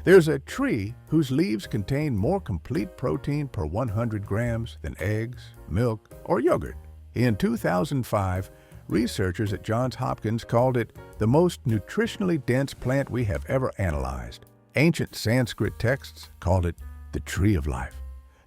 There's a tree whose leaves contain more complete protein per 100 grams than eggs, milk, or yogurt. In 2005, researchers at Johns Hopkins called it the most nutritionally dense plant we have ever analyzed. Ancient Sanskrit texts called it the tree of life.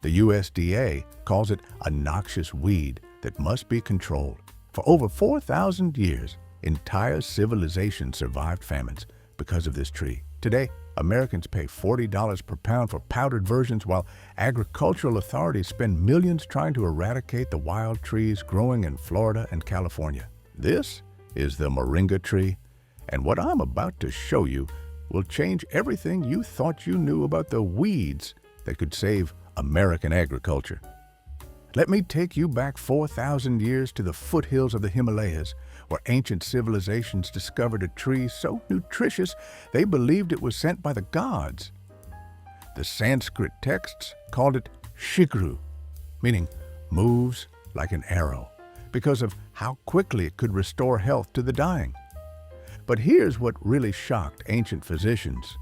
The USDA calls it a noxious weed that must be controlled. For over 4,000 years, entire civilizations survived famines because of this tree. Today, Americans pay $40 per pound for powdered versions, while agricultural authorities spend millions trying to eradicate the wild trees growing in Florida and California. This is the moringa tree, and what I'm about to show you will change everything you thought you knew about the weeds that could save American agriculture. Let me take you back 4,000 years to the foothills of the Himalayas, where ancient civilizations discovered a tree so nutritious they believed it was sent by the gods. The Sanskrit texts called it shikru, meaning moves like an arrow, because of how quickly it could restore health to the dying. But here's what really shocked ancient physicians.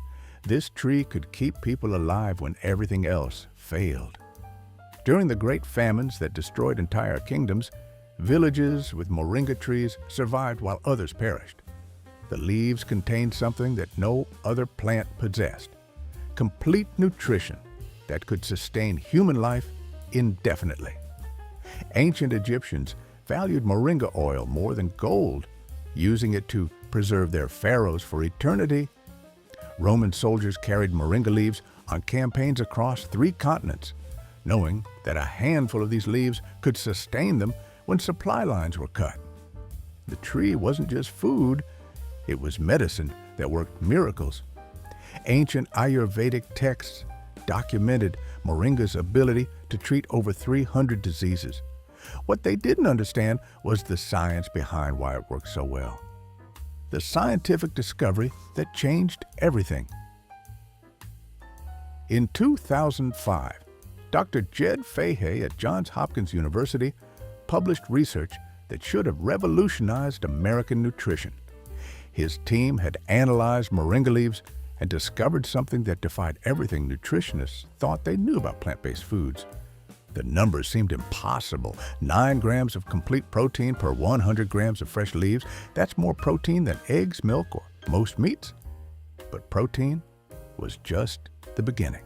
This tree could keep people alive when everything else failed. During the great famines that destroyed entire kingdoms, villages with moringa trees survived while others perished. The leaves contained something that no other plant possessed: complete nutrition that could sustain human life indefinitely. Ancient Egyptians valued moringa oil more than gold, using it to preserve their pharaohs for eternity. Roman soldiers carried moringa leaves on campaigns across 3 continents, knowing that a handful of these leaves could sustain them when supply lines were cut. The tree wasn't just food, it was medicine that worked miracles. Ancient Ayurvedic texts documented moringa's ability to treat over 300 diseases. What they didn't understand was the science behind why it worked so well. The scientific discovery that changed everything. In 2005, Dr. Jed Fahey at Johns Hopkins University published research that should have revolutionized American nutrition. His team had analyzed moringa leaves and discovered something that defied everything nutritionists thought they knew about plant-based foods. The numbers seemed impossible. 9 grams of complete protein per 100 grams of fresh leaves. That's more protein than eggs, milk, or most meats. But protein was just the beginning.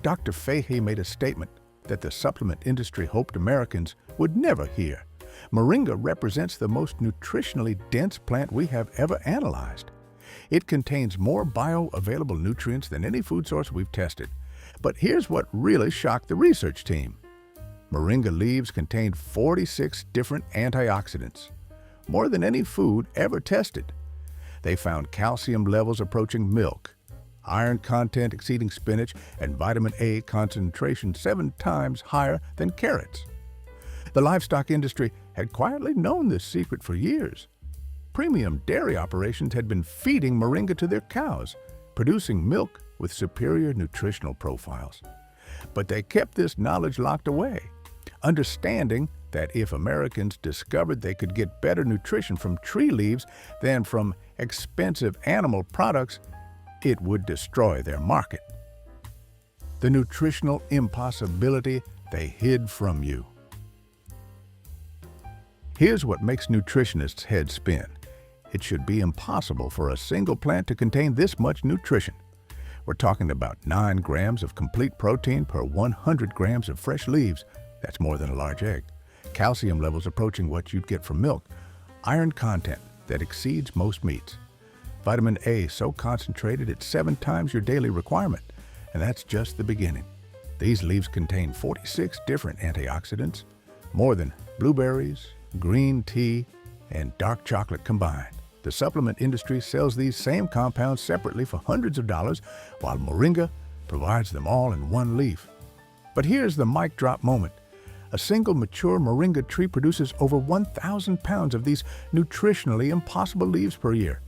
Dr. Fahey made a statement that the supplement industry hoped Americans would never hear. Moringa represents the most nutritionally dense plant we have ever analyzed. It contains more bioavailable nutrients than any food source we've tested. But here's what really shocked the research team. Moringa leaves contained 46 different antioxidants, more than any food ever tested. They found calcium levels approaching milk, iron content exceeding spinach, and vitamin A concentration 7 times higher than carrots. The livestock industry had quietly known this secret for years. Premium dairy operations had been feeding moringa to their cows, producing milk with superior nutritional profiles. But they kept this knowledge locked away, understanding that if Americans discovered they could get better nutrition from tree leaves than from expensive animal products, it would destroy their market. The nutritional impossibility they hid from you. Here's what makes nutritionists' heads spin. It should be impossible for a single plant to contain this much nutrition. We're talking about 9 grams of complete protein per 100 grams of fresh leaves. That's more than a large egg. Calcium levels approaching what you'd get from milk. Iron content that exceeds most meats. Vitamin A so concentrated it's 7 times your daily requirement. And that's just the beginning. These leaves contain 46 different antioxidants, more than blueberries, green tea, and dark chocolate combined. The supplement industry sells these same compounds separately for hundreds of dollars, while moringa provides them all in one leaf. But here's the mic drop moment. A single mature moringa tree produces over 1,000 pounds of these nutritionally impossible leaves per year.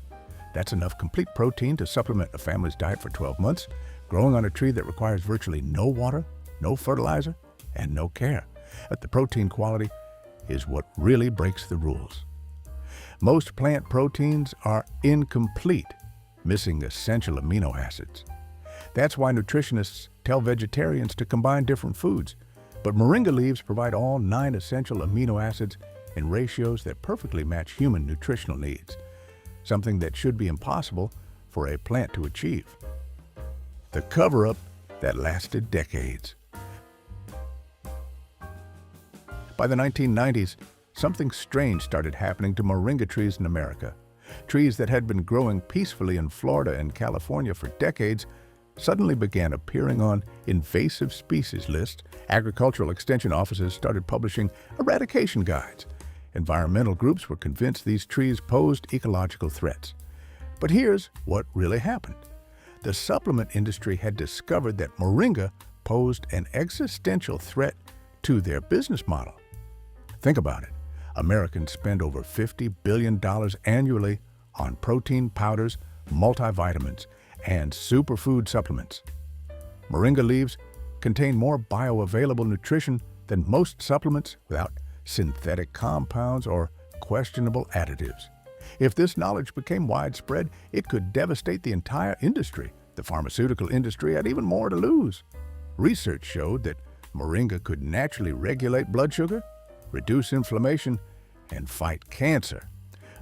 That's enough complete protein to supplement a family's diet for 12 months, growing on a tree that requires virtually no water, no fertilizer, and no care. But the protein quality is what really breaks the rules. Most plant proteins are incomplete, missing essential amino acids. That's why nutritionists tell vegetarians to combine different foods. But moringa leaves provide all 9 essential amino acids in ratios that perfectly match human nutritional needs, something that should be impossible for a plant to achieve. The cover-up that lasted decades. By the 1990s, something strange started happening to moringa trees in America. Trees that had been growing peacefully in Florida and California for decades suddenly began appearing on invasive species lists. Agricultural extension offices started publishing eradication guides. Environmental groups were convinced these trees posed ecological threats. But here's what really happened. The supplement industry had discovered that moringa posed an existential threat to their business model. Think about it. Americans spend over $50 billion annually on protein powders, multivitamins, and superfood supplements. Moringa leaves contain more bioavailable nutrition than most supplements without synthetic compounds or questionable additives. If this knowledge became widespread, it could devastate the entire industry. The pharmaceutical industry had even more to lose. Research showed that moringa could naturally regulate blood sugar, reduce inflammation, and fight cancer,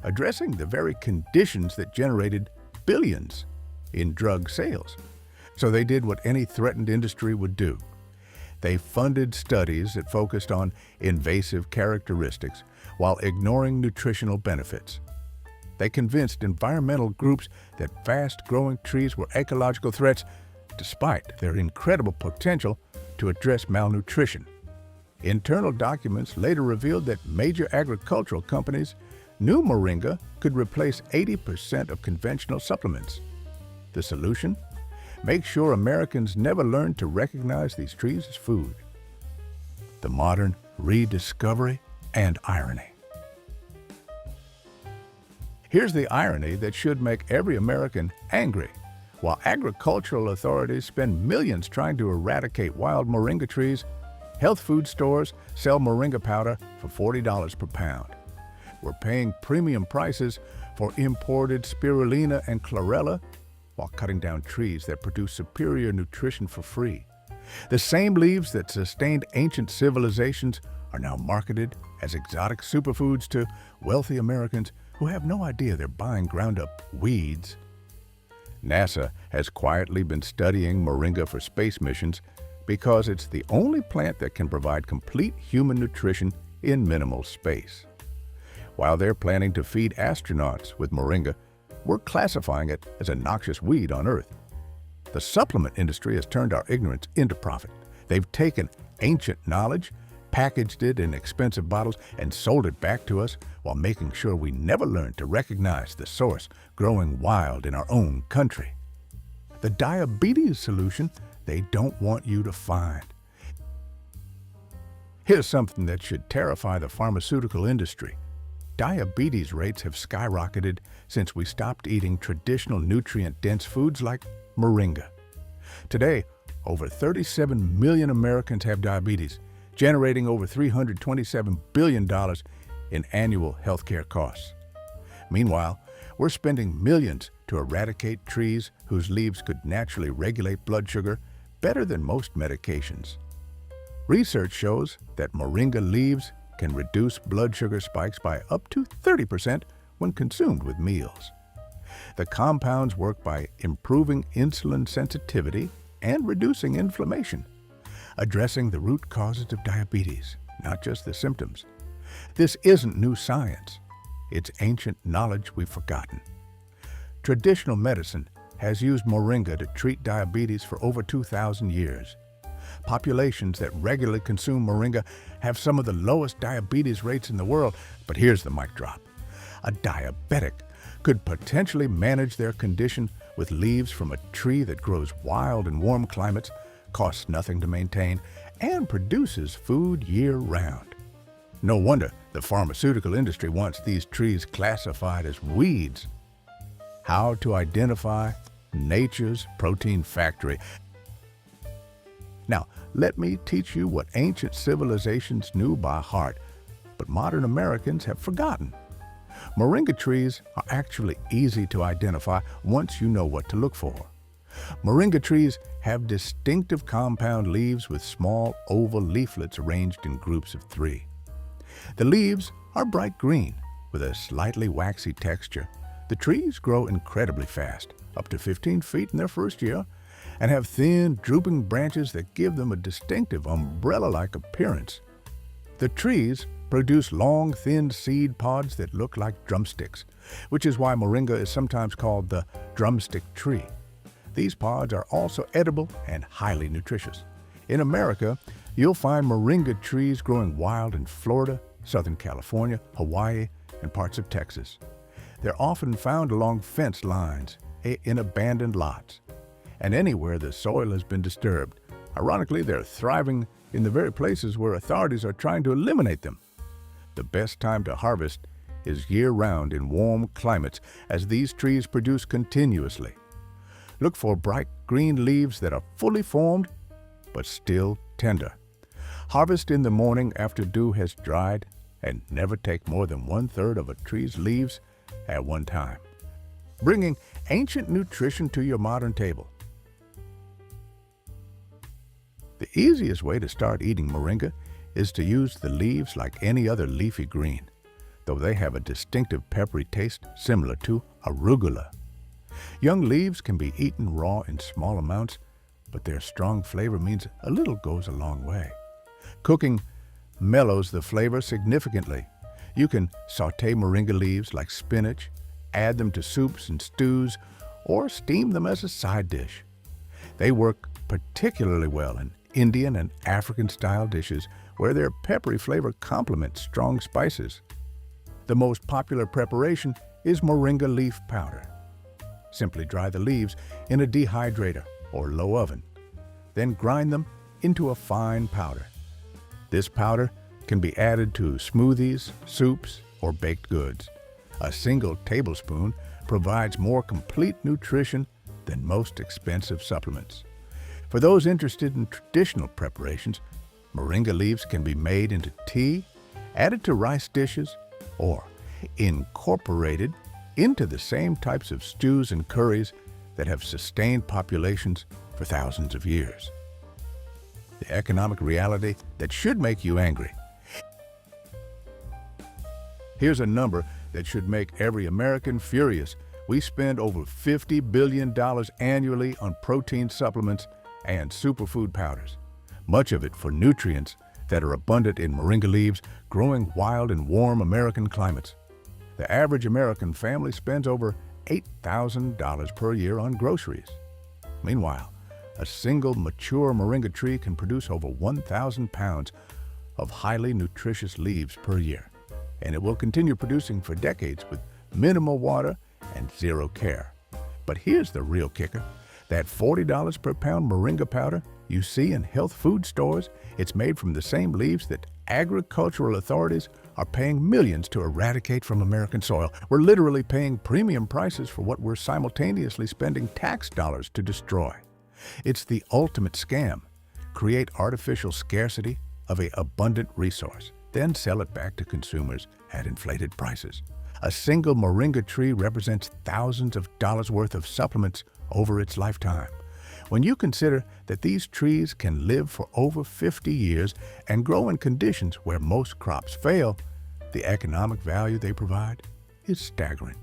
addressing the very conditions that generated billions in drug sales. So they did what any threatened industry would do. They funded studies that focused on invasive characteristics while ignoring nutritional benefits. They convinced environmental groups that fast-growing trees were ecological threats despite their incredible potential to address malnutrition. Internal documents later revealed that major agricultural companies knew moringa could replace 80% of conventional supplements. The solution? Make sure Americans never learn to recognize these trees as food. The modern rediscovery and irony. Here's the irony that should make every American angry. While agricultural authorities spend millions trying to eradicate wild moringa trees, health food stores sell moringa powder for $40 per pound. We're paying premium prices for imported spirulina and chlorella while cutting down trees that produce superior nutrition for free. The same leaves that sustained ancient civilizations are now marketed as exotic superfoods to wealthy Americans who have no idea they're buying ground-up weeds. NASA has quietly been studying moringa for space missions because it's the only plant that can provide complete human nutrition in minimal space. While they're planning to feed astronauts with moringa, we're classifying it as a noxious weed on Earth. The supplement industry has turned our ignorance into profit. They've taken ancient knowledge, packaged it in expensive bottles, and sold it back to us while making sure we never learn to recognize the source growing wild in our own country. The diabetes solution they don't want you to find. Here's something that should terrify the pharmaceutical industry. Diabetes rates have skyrocketed since we stopped eating traditional nutrient-dense foods like moringa. Today, over 37 million Americans have diabetes, generating over $327 billion in annual healthcare costs. Meanwhile, we're spending millions to eradicate trees whose leaves could naturally regulate blood sugar better than most medications. Research shows that moringa leaves can reduce blood sugar spikes by up to 30% when consumed with meals. The compounds work by improving insulin sensitivity and reducing inflammation, addressing the root causes of diabetes, not just the symptoms. This isn't new science. It's ancient knowledge we've forgotten. Traditional medicine has used moringa to treat diabetes for over 2,000 years. Populations that regularly consume moringa have some of the lowest diabetes rates in the world. But here's the mic drop. A diabetic could potentially manage their condition with leaves from a tree that grows wild in warm climates, costs nothing to maintain, and produces food year-round. No wonder the pharmaceutical industry wants these trees classified as weeds. How to identify nature's protein factory. Now, let me teach you what ancient civilizations knew by heart, but modern Americans have forgotten. Moringa trees are actually easy to identify once you know what to look for. Moringa trees have distinctive compound leaves with small oval leaflets arranged in groups of 3. The leaves are bright green with a slightly waxy texture. The trees grow incredibly fast, up to 15 feet in their first year, and have thin, drooping branches that give them a distinctive umbrella-like appearance. The trees produce long, thin seed pods that look like drumsticks, which is why moringa is sometimes called the drumstick tree. These pods are also edible and highly nutritious. In America, you'll find moringa trees growing wild in Florida, Southern California, Hawaii, and parts of Texas. They're often found along fence lines, in abandoned lots, and anywhere the soil has been disturbed. Ironically, they're thriving in the very places where authorities are trying to eliminate them. The best time to harvest is year-round in warm climates, as these trees produce continuously. Look for bright green leaves that are fully formed but still tender. Harvest in the morning after dew has dried, and never take more than 1/3 of a tree's leaves at one time, bringing ancient nutrition to your modern table. The easiest way to start eating moringa is to use the leaves like any other leafy green, though they have a distinctive peppery taste similar to arugula. Young leaves can be eaten raw in small amounts, but their strong flavor means a little goes a long way. Cooking mellows the flavor significantly. You can sauté moringa leaves like spinach, add them to soups and stews, or steam them as a side dish. They work particularly well in Indian and African-style dishes where their peppery flavor complements strong spices. The most popular preparation is moringa leaf powder. Simply dry the leaves in a dehydrator or low oven, then grind them into a fine powder. This powder can be added to smoothies, soups, or baked goods. A single tablespoon provides more complete nutrition than most expensive supplements. For those interested in traditional preparations, moringa leaves can be made into tea, added to rice dishes, or incorporated into the same types of stews and curries that have sustained populations for thousands of years. The economic reality that should make you angry. Here's a number that should make every American furious. We spend over $50 billion annually on protein supplements and superfood powders, much of it for nutrients that are abundant in moringa leaves growing wild in warm American climates. The average American family spends over $8,000 per year on groceries. Meanwhile, a single mature moringa tree can produce over 1,000 pounds of highly nutritious leaves per year, and it will continue producing for decades with minimal water and zero care. But here's the real kicker. That $40 per pound moringa powder you see in health food stores, it's made from the same leaves that agricultural authorities are paying millions to eradicate from American soil. We're literally paying premium prices for what we're simultaneously spending tax dollars to destroy. It's the ultimate scam. Create artificial scarcity of an abundant resource, then sell it back to consumers at inflated prices. A single moringa tree represents thousands of dollars worth of supplements over its lifetime. When you consider that these trees can live for over 50 years and grow in conditions where most crops fail, the economic value they provide is staggering.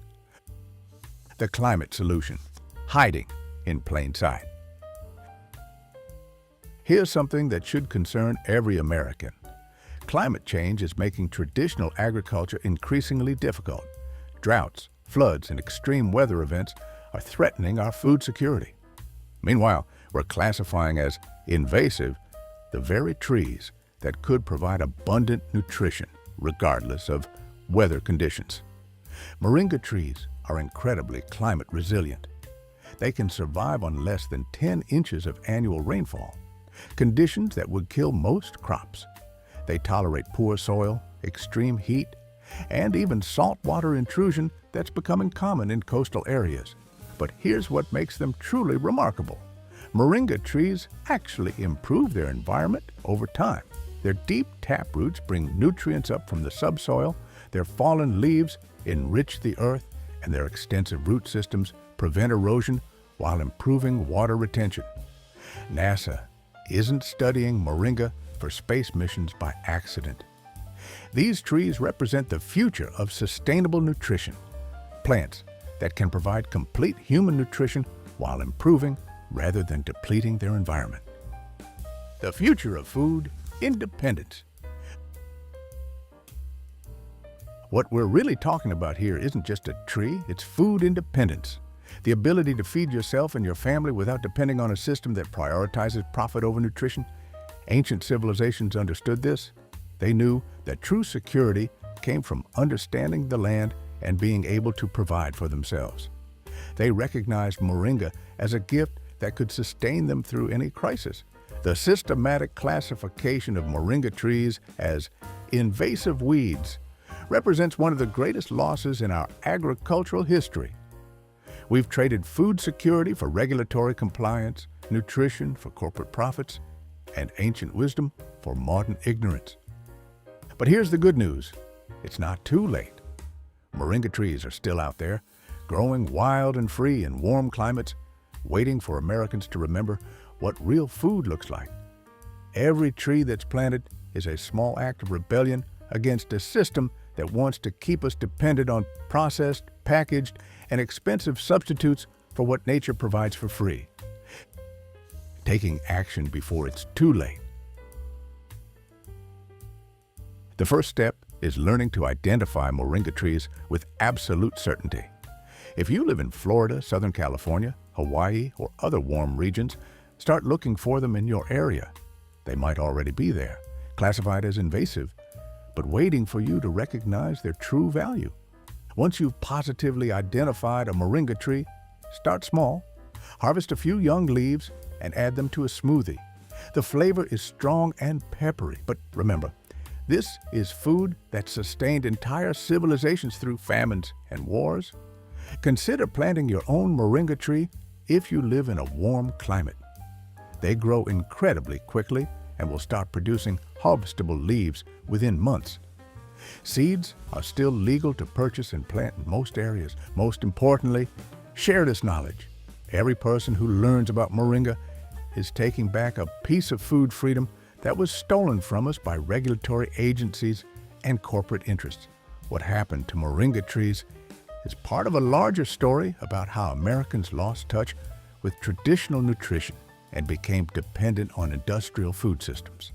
The climate solution, hiding in plain sight. Here's something that should concern every American. Climate change is making traditional agriculture increasingly difficult. Droughts, floods, and extreme weather events are threatening our food security. Meanwhile, we're classifying as invasive the very trees that could provide abundant nutrition regardless of weather conditions. Moringa trees are incredibly climate resilient. They can survive on less than 10 inches of annual rainfall, conditions that would kill most crops. They tolerate poor soil, extreme heat, and even saltwater intrusion that's becoming common in coastal areas. But here's what makes them truly remarkable. Moringa trees actually improve their environment over time. Their deep taproots bring nutrients up from the subsoil, their fallen leaves enrich the earth, and their extensive root systems prevent erosion while improving water retention. NASA isn't studying moringa for space missions by accident. These trees represent the future of sustainable nutrition, plants that can provide complete human nutrition while improving rather than depleting their environment. The future of food independence. What we're really talking about here isn't just a tree, it's food independence. The ability to feed yourself and your family without depending on a system that prioritizes profit over nutrition. Ancient civilizations understood this. They knew that true security came from understanding the land and being able to provide for themselves. They recognized moringa as a gift that could sustain them through any crisis. The systematic classification of moringa trees as invasive weeds represents one of the greatest losses in our agricultural history. We've traded food security for regulatory compliance, nutrition for corporate profits, and ancient wisdom for modern ignorance. But here's the good news. It's not too late. Moringa trees are still out there, growing wild and free in warm climates, waiting for Americans to remember what real food looks like. Every tree that's planted is a small act of rebellion against a system that wants to keep us dependent on processed, packaged, and expensive substitutes for what nature provides for free. Taking action before it's too late. The first step is learning to identify moringa trees with absolute certainty. If you live in Florida, Southern California, Hawaii, or other warm regions, start looking for them in your area. They might already be there, classified as invasive, but waiting for you to recognize their true value. Once you've positively identified a moringa tree, start small. Harvest a few young leaves and add them to a smoothie. The flavor is strong and peppery, but remember, this is food that sustained entire civilizations through famines and wars. Consider planting your own moringa tree if you live in a warm climate. They grow incredibly quickly and will start producing harvestable leaves within months. Seeds are still legal to purchase and plant in most areas. Most importantly, share this knowledge. Every person who learns about moringa is taking back a piece of food freedom that was stolen from us by regulatory agencies and corporate interests. What happened to moringa trees is part of a larger story about how Americans lost touch with traditional nutrition and became dependent on industrial food systems.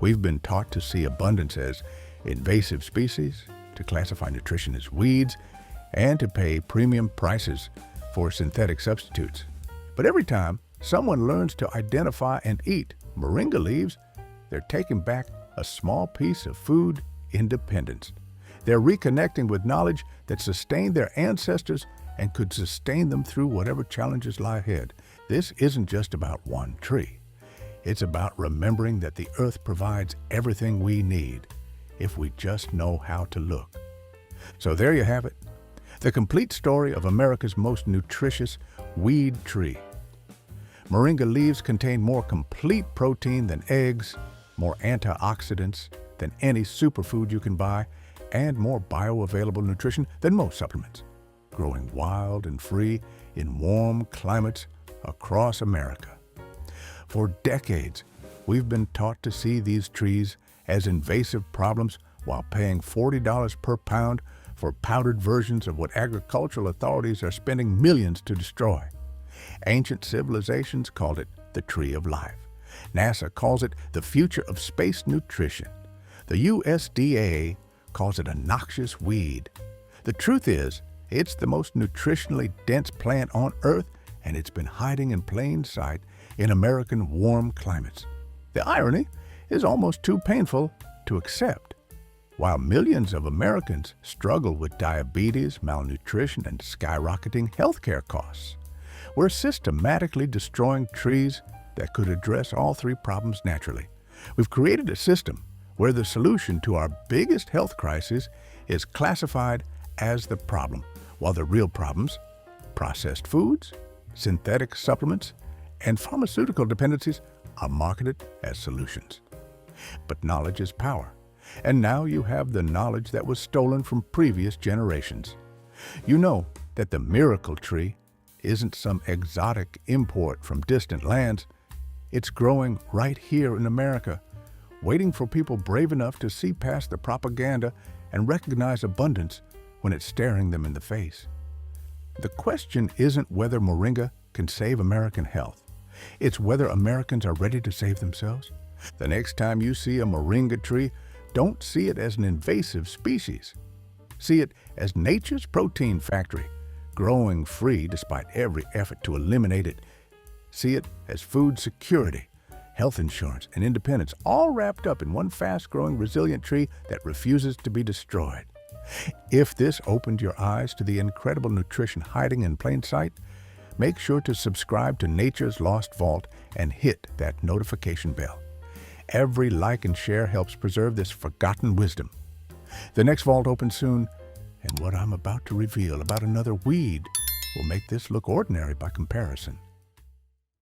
We've been taught to see abundance as invasive species, to classify nutrition as weeds, and to pay premium prices for synthetic substitutes. But every time someone learns to identify and eat moringa leaves, they're taking back a small piece of food independence. They're reconnecting with knowledge that sustained their ancestors and could sustain them through whatever challenges lie ahead. This isn't just about one tree. It's about remembering that the earth provides everything we need if we just know how to look. So there you have it, the complete story of America's most nutritious weed tree. Moringa leaves contain more complete protein than eggs, more antioxidants than any superfood you can buy, and more bioavailable nutrition than most supplements. Growing wild and free in warm climates across America. For decades, we've been taught to see these trees as invasive problems while paying $40 per pound for powdered versions of what agricultural authorities are spending millions to destroy. Ancient civilizations called it the tree of life. NASA calls it the future of space nutrition. The USDA calls it a noxious weed. The truth is, it's the most nutritionally dense plant on Earth, and it's been hiding in plain sight in American warm climates. The irony is almost too painful to accept. While millions of Americans struggle with diabetes, malnutrition, and skyrocketing healthcare costs, we're systematically destroying trees that could address all three problems naturally. We've created a system where the solution to our biggest health crisis is classified as the problem, while the real problems, processed foods, synthetic supplements, and pharmaceutical dependencies, are marketed as solutions. But knowledge is power, and now you have the knowledge that was stolen from previous generations. You know that the miracle tree isn't some exotic import from distant lands. It's growing right here in America, waiting for people brave enough to see past the propaganda and recognize abundance when it's staring them in the face. The question isn't whether moringa can save American health. It's whether Americans are ready to save themselves. The next time you see a moringa tree, don't see it as an invasive species. See it as nature's protein factory, growing free despite every effort to eliminate it. See it as food security, health insurance, and independence, all wrapped up in one fast-growing, resilient tree that refuses to be destroyed. If this opened your eyes to the incredible nutrition hiding in plain sight, make sure to subscribe to Nature's Lost Vault and hit that notification bell. Every like and share helps preserve this forgotten wisdom. The next vault opens soon, and what I'm about to reveal about another weed will make this look ordinary by comparison.